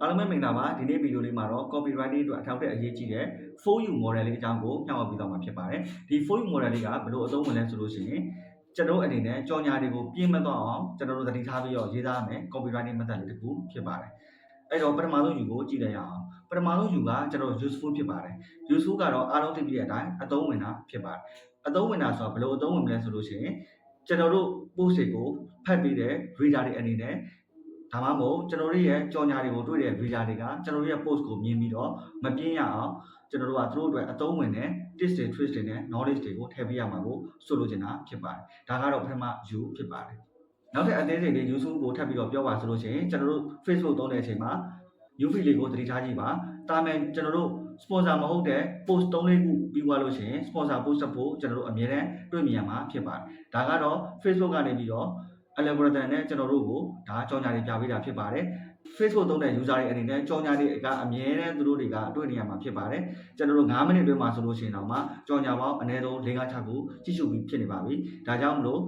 အားလုံးပဲမင်္ဂလာပါဒီနေ့ဗီဒီယိုလေးမှာတော့ copywriting အတွက်အထောက်အပံ့အရေးကြီးတဲ့ 4U model လေးအကြောင်းကိုမျှဝေပေးသွားမှာဖြစ်ပါတယ်ဒီ 4U model လေးကဘယ်လိုအသုံးဝင်လဲဆိုလို့ရှိရင်ကျွန်တော်အနေနဲ့ကြော်ညာတွေကိုပြင်းမသွားအောင်ကျွန်တော်တို့သတိထားပြီးတော့ရေးသားရမယ် copywriting method လေးတစ်ခုဖြစ်ပါတယ်အဲ့တော့ပထမဆုံး U ကိုကြည့်လိုက်ရအောင်ပထမဆုံး U ကကျွန်တော် useful ဖြစ်ပါတယ် useful ကတော့အားလုံးသိပြီးတဲ့အတိုင်းအသုံးဝင်တာဖြစ်ပါတယ်အသုံးဝင်တာဆိုတာဘယ်လိုအသုံးဝင်မလဲဆိုလို့ရှိရင်ကျွန်တော်တို့ post တွေကိုဖတ်ပြီးတဲ့ reader တွေအနေနဲ့ဒါမှမဟုတ်ကျွန်တော်တို့ရဲ့ကြော်ညာတွေကိုတွေ့တဲ့ reader တွေကကျွန်တော်တို့ရဲ့ post ကိုမြင်ပြီးတော့မပြင်းရအောင်ကျွန်တော်တို့ကသူတို့အတွက်အသုံးဝင်တဲ့ tips တွေ tricks တွေနဲ့ knowledge တွေကိုထည့်ပေးရမှာကိုဆိုလိုချင်တာဖြစ်ပါတယ်ဒါကတော့ပထမ U ဖြစ်ပါတယ်နောက်ထပ်အသေးစိတ်လေး useful ကိုထပ်ပြီးတော့ပြောပါဆိုလို့ရှိရင်ကျွန်တော်တို့ Facebook သုံးတဲ့အချိန်မှာ new feed လေးကိုသတိထားကြည့်ပါတာမန်ကျွန်တော်တို့ sponsor မဟုတ်တဲ့ post 3-4ခုပြီးသွားလို့ရှိရင် sponsor post ဖို့ကျွန်တော်တို့အမြဲတမ်းတွေ့မြင်ရမှာဖြစ်ပါတယ်ဒါကတော့ Facebook ကနေပြီးတော့ algorithm နဲ့ကျွန်တော်တို့ကိုဒါကြော်ညာတွေပြပေးတာဖြစ်ပါတယ် Facebook သုံးတဲ့ user တွေအနေနဲ့ကြော်ညာတွေကအမြဲတမ်းသူတို့တွေကတွေ့နေရမှာဖြစ်ပါတယ်ကျွန်တော်တို့9မိနစ်အတွင်းမှာဆိုလို့ရှိရင်တော့မှကြော်ညာပေါင်းအနည်းဆုံး4-6ခုကြည့်ရှုပြီးဖြစ်နေပါပြီဒါကြောင့်မလို့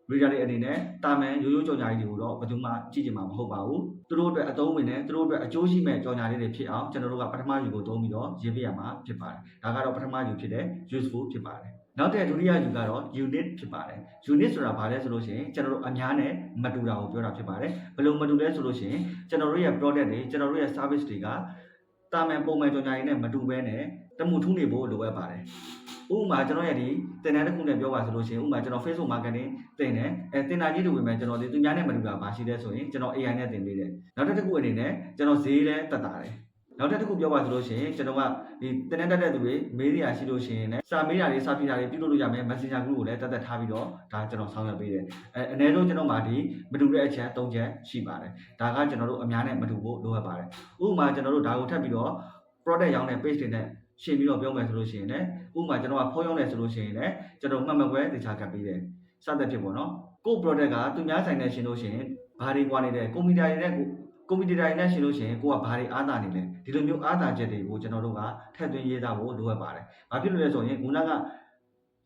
reader တွေအနေနဲ့တာမန်ရိုးရိုးကြော်ညာကြီးတွေကိုတော့ဘယ်သူမှကြည့်ကြမှာမဟုတ်ပါဘူးသူတို့အတွက်အသုံးဝင်တဲ့သူတို့အတွက်အကျိုးရှိမဲ့ကြော်ညာလေးတွေဖြစ်အောင်ကျွန်တော်တို့ကပထမ U ကိုသုံးပြီးတော့ရေးပြရမှာဖြစ်ပါတယ်ဒါကတော့ပထမ U ဖြစ်တဲ့ useful ဖြစ်ပါတယ်နောက်တဲ့ဒုတိယ U ကတော့ unit ဖြစ်ပါတယ် unit ဆိုတာဘာလဲဆိုလို့ရှိရင်ကျွန်တော်တို့အများနဲ့မတူတာကိုပြောတာဖြစ်ပါတယ်ဘယ်လိုမတူလဲဆိုလို့ရှိရင်ကျွန်တော်တို့ရဲ့ product တွေကျွန်တော်တို့ရဲ့ service တွေကတာမန်ပုံမှန်ကြော်ညာတွေနဲ့မတူဘဲနဲ့တမှုထူးနေဖို့လိုအပ်ပါတယ်ဥပမာကျွန်တော်ရဲ့ဒီတင်တန်းတစ်ခုနဲ့ပြောပါဆိုလို့ရှိရင်ဥပမာကျွန်တော် Facebook marketing တင်တယ်တင်တာကြီးတွေဝင်မယ်ကျွန်တော်ဒီသူများနဲ့မတူတာပါရှိတယ်ဆိုရင်ကျွန်တော် AI နဲ့တင်ပေးတယ်နောက်တစ်ခုအနေနဲ့ကျွန်တော်ဈေးလဲတက်တာတယ်နောက်တစ်ခုပြောပါဆိုလို့ရှိရင်ကျွန်တော်ကဒီတင်တန်းတက်တဲ့သူတွေမေးရရှိလို့ရှိရင်လည်းစာမေးတာတွေစာဖြေတာတွေပြုလုပ်လို့ရမယ် Messenger group ကိုလည်းတက်ထားပြီးတော့ဒါကျွန်တော်ဆောင်ရွက်ပေးတယ်အနည်းဆုံးကျွန်တော်မှာဒီမတူတဲ့အချက်၃ချက်ရှိပါတယ်ဒါကကျွန်တော်တို့အများနဲ့မတူဖို့လိုအပ်ပါတယ်ဥပမာကျွန်တော်တို့ဒါကိုထပ်ပြီးတော့ product ရောင်းတဲ့ page တွေနဲ့ရှင်းပြီးတော့ပြောမယ်ဆိုလို့ရှိရင်လည်းဥပမာကျွန်တော်ကဖုန်းရောင်းတယ်ဆိုလို့ရှိရင်လည်းကျွန်တော်မှတ်မကွဲတခြားကပ်ပေးတယ်စသဖြင့်ပေါ့နော်ကို product ကသူများဆိုင်နဲ့ရှင်းလို့ရှိရင်ဘာတွေကွာနေတယ်ကွန်ပျူတာတွေနဲ့ရှင်းလို့ရှိရင်ကိုကဘာတွေအားသာနေလဲဒီလိုမျိုးအားသာချက်တွေကိုကျွန်တော်တို့ကထည့်သွင်းရေးသားဖို့လိုအပ်ပါတယ်ဘာဖြစ်လို့လဲဆိုရင်ခုနက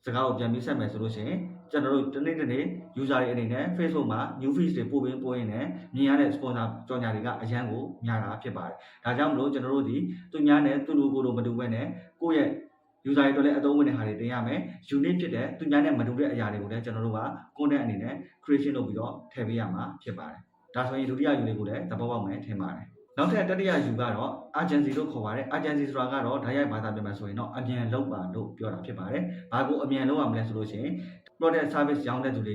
စကားကိုပြန်ပြီးဆက်မယ်ဆိုလို့ရှိရင်ကျွန်တော်တို့တနေ့ user တွေအနေနဲ့ Facebook မှာ new feed တွေပို့ရင်းနဲ့မြင်ရတဲ့ sponsor ကြော်ညာတွေကအရန်ကိုများတာဖြစ်ပါတယ်ဒါကြောင့်မလို့ကျွန်တော်တို့ဒီသူများနဲ့သူတို့ကိုယ်တို့မတူဘဲနဲ့ကိုယ့်ရဲ့ user တွေအတွက်လည်းအသုံးဝင်တဲ့ဟာတွေတင်ရမယ် unique ဖြစ်တဲ့သူများနဲ့မတူတဲ့အရာတွေကိုလည်းကျွန်တော်တို့က content အနေနဲ့ creation လုပ်ပြီးတော့ထည့်ပေးရမှာဖြစ်ပါတယ်ဒါဆိုရင်ဒုတိယ U လေးကိုလည်းသဘောပေါက်မယ်ထင်ပါတယ်နောက်ထပ်တတိယ U ကတော့ urgency လို့ခေါ်ပါတယ် urgency ဆိုတာကတော့ဓာတ်ရိုက်ဘာသာပြန်မယ်ဆိုရင်တော့အမြန်လုပ်ပါလို့ပြောတာဖြစ်ပါတယ်ဘာကိုအမြန်လုပ်ရမလဲဆိုလို့ရှိရင် product service ရောင်းတဲ့သူတွေ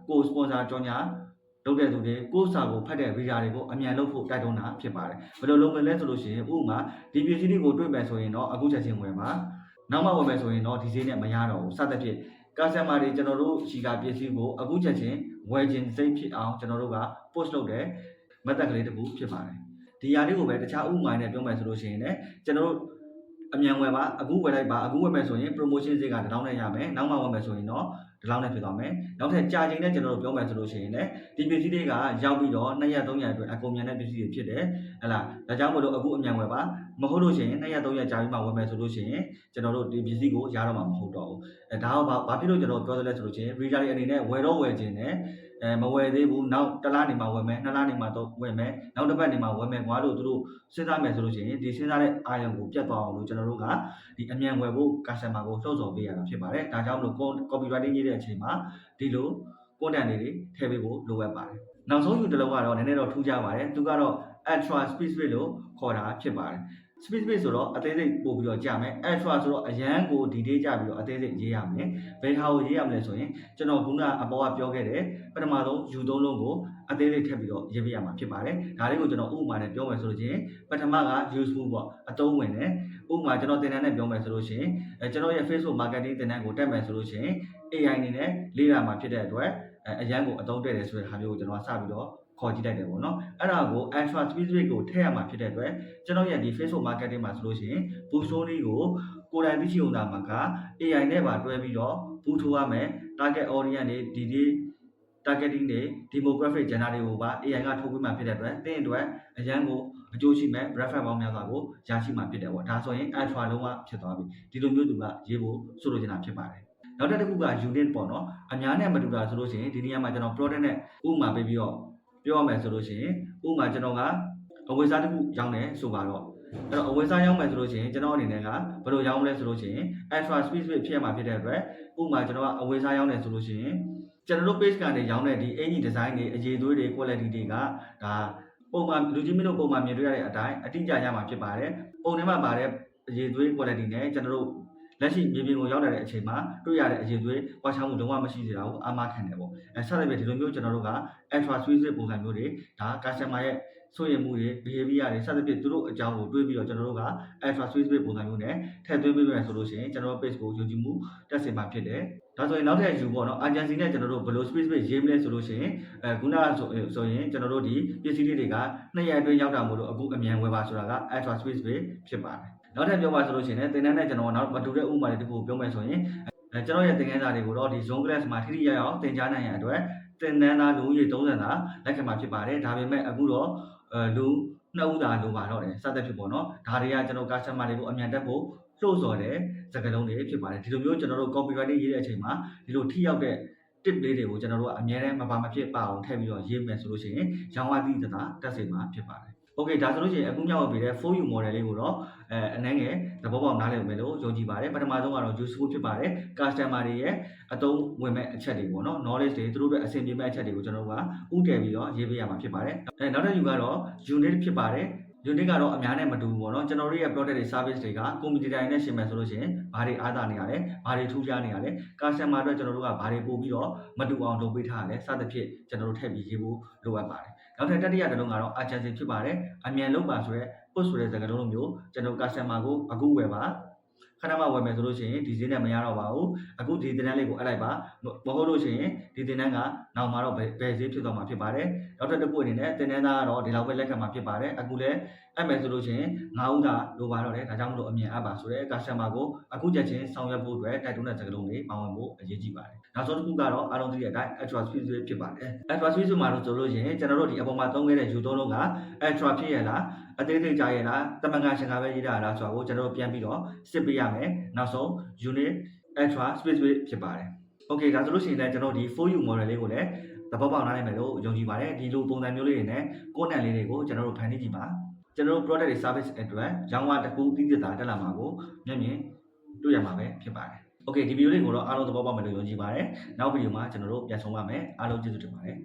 ကကို sponsor ကြော်ညာလုပ်တဲ့သူတွေကိုစာကိုဖတ်တဲ့ reader တွေကိုအမြန်လုပ်ဖို့တိုက်တွန်းတာဖြစ်ပါတယ်ဘယ်လိုလုပ်မလဲဆိုလို့ရှိရင်ဥပမာဒီပစ္စည်းတွေကိုတွေ့မယ်ဆိုရင်တော့အခုချက်ချင်းဝယ်ပါနောက်မှဝယ်မယ်ဆိုရင်တော့ဒီဈေးနဲ့မရတော့ဘူးစသဖြင့် customer တွေကျွန်တော်တို့ရှိကပစ္စည်းကိုအခုချက်ချင်းဝယ်ခြင်းစိတ်ဖြစ်အောင်ကျွန်တော်တို့က post လုပ်တဲ့ method ကလေးတစ်ခုဖြစ်ပါတယ်ဒီຢာလေးကိုပဲတခြားဥပမာနဲ့ပြောမယ်ဆိုလို့ရှိရင်လည်းကျွန်တော်တို့အမြန်ဝယ်ပါအခုဝယ်လိုက်ပါအခုဝယ်မယ်ဆိုရင် promotion ဈေးက1000နဲ့ရမယ်နောက်မှဝယ်မယ်ဆိုရင်တော့1000နဲ့ဖြစ်သွားမယ်နောက်ထပ်ကြာချိန်နဲ့ကျွန်တော်တို့ပြောမယ်ဆိုလို့ရှိရင်လည်းဒီပစ္စည်းတွေကရောက်ပြီးတော့2ရက်3ရက်အတွက်အကုန်မြန်တဲ့ပစ္စည်းတွေဖြစ်တယ်ဟဲ့လားဒါကြောင့်မလို့အခုအမြန်ဝယ်ပါမဟုတ်လို့ရှိရင်2ရက်3ရက်ကြာပြီးမှဝယ်မယ်ဆိုလို့ရှိရင်ကျွန်တော်တို့ဒီပစ္စည်းကိုရတော့မှာမဟုတ်တော့ဘူးဒါကဘာဖြစ်လို့ကျွန်တော်ပြောသလဲဆိုလို့ရှိရင် reader တွေအနေနဲ့ဝယ်တော့ဝယ်ခြင်းနဲ့မဝယ်သေးဘူးနောက်တစ်လနေမှဝယ်မယ်2လနေမှတော့ဝယ်မယ်နောက်တစ်ပတ်နေမှဝယ်မယ်ကွာလို့သူတို့စဉ်းစားမယ်ဆိုလို့ရှိရင်ဒီစဉ်းစားတဲ့အာရုံကိုပြတ်သွားအောင်လို့ကျွန်တော်တို့ကဒီအမြန်ဝယ်ဖို့ customer ကိုလှုံ့ဆော်ပေးရတာဖြစ်ပါတယ်ဒါကြောင့်မလို့ copywriting ရေးတဲ့အချိန်မှာဒီလို content တွေထည့်ပေးဖို့လိုအပ်ပါတယ်နောက်ဆုံး U တစ်လုံးကတော့နည်းနည်းတော့ထူးခြားပါတယ်သူကတော့ ultra specific လို့ခေါ်တာဖြစ်ပါတယ် specific ဆိုတော့အသေးစိတ်ပို့ပြီးတော့ကြာမယ် ultra ဆိုတော့အရန်ကို detail ကြပြီးတော့အသေးစိတ်ရေးရမယ်ဘယ်ဟာကိုရေးရမလဲဆိုရင်ကျွန်တော်ခုနကအပေါ်ကပြောခဲ့တဲ့ပထမဆုံး U သုံးလုံးကိုအသေးစိတ်ထည့်ပြီးတော့ရေးပေးရမှာဖြစ်ပါတယ်ဒါလေးကိုကျွန်တော်ဥပမာနဲ့ပြောမယ်ဆိုလို့ချင်းပထမက useful ပေါ့အသုံးဝင်တယ်ဥပမာကျွန်တော်သင်တန်းနဲ့ပြောမယ်ဆိုလို့ချင်းကျွန်တော်ရဲ့ Facebook marketing သင်တန်းကိုတက်မယ်ဆိုလို့ချင်း AI အနေနဲ့လေ့လာမှာဖြစ်တဲ့အတွက်အရန်ကိုအသုံးတဲ့တယ်ဆိုတဲ့ဟာမျိုးကိုကျွန်တော်စပြီးတော့ခေါ်ကြည့်လိုက်တယ်ပေါ့နော်အဲ့ဒါကို ultra specific ကိုထည့်ရမှာဖြစ်တဲ့အတွက်ကျွန်တော်ရဲ့ဒီ Facebook marketing မှာဆိုလို့ရှိရင် boost story ကိုကိုယ်တိုင်သိချင်တာမှာက AI နဲ့ပါတွဲပြီးတော့ boost ထိုးရမယ် target audience တွေဒီ targeting တွေ demographic gender တွေကိုပါ AI ကထိုးပေးမှာဖြစ်တဲ့အတွက်သင်အတွက်အရန်ကိုအကျိုးရှိမဲ့ reference ပေါင်းများစွာကိုရရှိမှာဖြစ်တယ်ပေါ့ဒါဆိုရင် ultra လုံးဝဖြစ်သွားပြီဒီလိုမျိုးသူကရေးဖို့ဆိုလိုချင်တာဖြစ်ပါတယ်နောက်တစ်ခုက unit ပေါ့နော်အများနဲ့မတူတာဆိုလို့ရှိရင်ဒီနေရာမှာကျွန်တော် product နဲ့ဥပမာပေးပြီးတော့ပြောရမယ်ဆိုလို့ရှိရင်ဥပမာကျွန်တော်က အဝယ်စားတစ်ခုရောင်းတယ်ဆိုပါတော့အဲ့တော့အဝယ်စားရောင်းမယ်ဆိုလို့ရှိရင်ကျွန်တော်အနေနဲ့ကဘယ်လိုရောင်းမလဲဆိုလို့ရှိရင် extra specific ဖြစ်ရမှာဖြစ်တဲ့အတွက်ဥပမာကျွန်တော်ကအဝယ်စားရောင်းတယ်ဆိုလို့ရှိရင်ကျွန်တော်တို့ page ကနေရောင်းတဲ့ဒီအင်ကြီး design တွေအရေးသွေးတွေ quality တွေကဒါပုံမှန်လူကြီးမင်းတို့ပုံမှန်မြင်တွေ့ရတဲ့အတိုင်းအတိအကျရမှာဖြစ်ပါတယ်ပုံထဲမှာပါတဲ့အရေးသွေး quality နဲ့ကျွန်တော်တို့လက်ရှိမြေပြင်ကိုရောက်လာတဲ့အချိန်မှာတွေ့ရတဲ့အရေးသွေးကွာခြားမှုလုံးဝမရှိစေတာကိုအာမခံတယ်ပေါ့ဆက်လက်ပြီးဒီလိုမျိုးကျွန်တော်တို့က extra specific ပုံစံမျိုးတွေဒါ customer ရဲ့ဆိုရင်မှုတွေ behavior တွေစသဖြင့်သူတို့အကြောင်းကိုတွေးပြီးတော့ကျွန်တော်တို့က extra specific ပုံစံမျိုးနဲ့ထည့်သွင်းပေးမယ်ဆိုလို့ရှိရင်ကျွန်တော်တို့ page ကိုယုံကြည်မှုတက်စေမှာဖြစ်တယ်ဒါဆိုရင်နောက်ထပ်ယူပေါ့နော် agency နဲ့ကျွန်တော်တို့ဘယ်လို specific ရေးမလဲဆိုလို့ရှိရင်ခုနကဆိုရင်ကျွန်တော်တို့ဒီပစ္စည်းလေးတွေက2ရက်အတွင်းရောက်တာမို့လို့အခုအမြန်ဝယ်ပါဆိုတာက extra specific ဖြစ်ပါတယ်နောက်ထပ်ပြောပါဆိုလို့ရှိရင်သင်တန်းနဲ့ကျွန်တော်နောက်မတူတဲ့ဥပမာတွေတခုပြောမယ်ဆိုရင်ကျွန်တော်ရဲ့သင်ခန်းစာတွေကိုတော့ဒီ zone class မှာထိထိရောက်ရောက်သင်ကြားနိုင်ရန်အတွက်သင်တန်းသားလူဦးရေ30သာလက်ခံမှာဖြစ်ပါတယ်ဒါပေမဲ့အခုတော့လူ2ဦးသာလိုပါတော့တယ်စသဖြင့်ပေါ့နော်ဒါတွေကကျွန်တော် customer တွေကိုအမြန်တက်ဖို့လှုပ်ဆော်တဲ့စကားလုံးတွေဖြစ်ပါတယ်ဒီလိုမျိုးကျွန်တော်တို့ copywriting ရေးတဲ့အချိန်မှာဒီလိုထိရောက်တဲ့ tip လေးတွေကိုကျွန်တော်တို့ကအများနဲ့မပါမဖြစ်ပါအောင်ထည့်ပြီးတော့ရေးမယ်ဆိုလို့ရှိရင်ရောင်းဝသိသသာတက်စေမှာဖြစ်ပါတယ်โอเคဒါဆိုလို့ရှိရင်အခုမြောက်ပြီးတဲ့ for you model လေးကိုတော့အနည်းငယ်သဘောပေါက်နားလည်မယ်လို့ယုံကြည်ပါတယ်ပထမဆုံးကတော့ useful ဖြစ်ပါတယ် customer တွေရဲ့အသုံးဝင်မဲ့အချက်တွေပေါ့နော် knowledge တွေသူတို့အတွက်အဆင်ပြေမဲ့အချက်တွေကိုကျွန်တော်တို့ကဥတည်ပြီးတော့ရေးပေးရမှာဖြစ်ပါတယ်နောက်တစ်ခုကတော့ unit ဖြစ်ပါတယ်unit ကတော့အများနဲ့မတူဘူးပေါ့နော်ကျွန်တော်တို့ရဲ့ product တွေ service တွေက community တိုင်းနဲ့ရှင်းမယ်ဆိုလို့ရှိရင်ဘာတွေအားသာနေရလဲဘာတွေထူးခြားနေရလဲ customer အတွက်ကျွန်တော်တို့ကဘာတွေပို့ပြီးတော့မတူအောင်လုပ်ပေးထားရလဲစသဖြင့်ကျွန်တော်တို့ထည့်ပြီးရေးဖို့လိုအပ်ပါတယ်နောက်ထပ်တတိယတစ်လုံးကတော့ urgency ဖြစ်ပါတယ်အမြန်လုပ်ပါဆိုရဲ push ဆိုတဲ့စကားလုံးလိုမျိုးကျွန်တော် customer ကိုအခုဝယ်ပါခဏမှဝယ်မယ်ဆိုလို့ရှိရင်ဒီဈေးနဲ့မရတော့ပါဘူးအခုဒီသင်တန်းလေးကိုအပ်လိုက်ပါမဟုတ်လို့ရှိရင်ဒီသင်တန်းကနောက်မှာတော့ဘယ်ဈေးဖြစ်သွားမှာဖြစ်ပါတယ်နောက်ထပ်တစ်ခုအနေနဲ့သင်တန်းသားကတော့ဒီလောက်ပဲလက်ခံမှာဖြစ်ပါတယ်အခုလည်းအပ်မယ်ဆိုလို့ရှိရင်9ဦးသာလိုပါတော့တယ်ဒါကြောင့်မလို့အမြင်အပ်ပါဆိုတဲ့ customer ကိုအခုချက်ချင်းဆောင်ရွက်ဖို့အတွက်တိုက်တွန်းတဲ့စကားလုံးတွေပါဝင်ဖို့အရေးကြီးပါတယ်နောက်ဆုံးတစ်ခုကတော့အားလုံးသိတဲ့အတိုင်း extra specific ဖြစ်ပါတယ် extra specific မှာတော့ဆိုလို့ရှိရင်ကျွန်တော်တို့ဒီအပေါ်မှာသုံးခဲ့တဲ့ယူသုံးလုံးက extra ဖြစ်ရလားအသေးစိတ်ကြားရလားတမန်ကရှင်ကပဲရေးတာလားဆိုတာကိုကျွန်တော်တို့ပြန်ပြီးတော့စစ်ပေးရမယ်နောက်ဆုံး unit extra specific ဖြစ်ပါတယ် okay ဒါဆိုလို့ရှိရင်လည်းကျွန်တော်ဒီ for you model လေးကိုလည်းသဘောပေါက်နားလည်မယ်လို့ယုံကြည်ပါတယ်ဒီလိုပုံစံမျိုးလေးတွေနဲ့ကိုယ်နံလေးတွေကိုကျွန်တော်တို့ဖန်တီးကြည့်ပါကျွန်တော်တို့ product တွေ service အတွက်ရောင်းဝတစ်ခုသိသိသာတက်လာမှာကိုမျက်မြင်တွေ့ရမှာပဲဖြစ်ပါတယ် okay ဒီဗီဒီယိုလေးကိုတော့အားလုံးသဘောပေါက်မယ်လို့ယုံကြည်ပါတယ်နောက်ဗီဒီယိုမှာကျွန်တော်တို့ပြန်ဆုံပါမယ်အားလုံးကျေးဇူးတင်ပါတယ်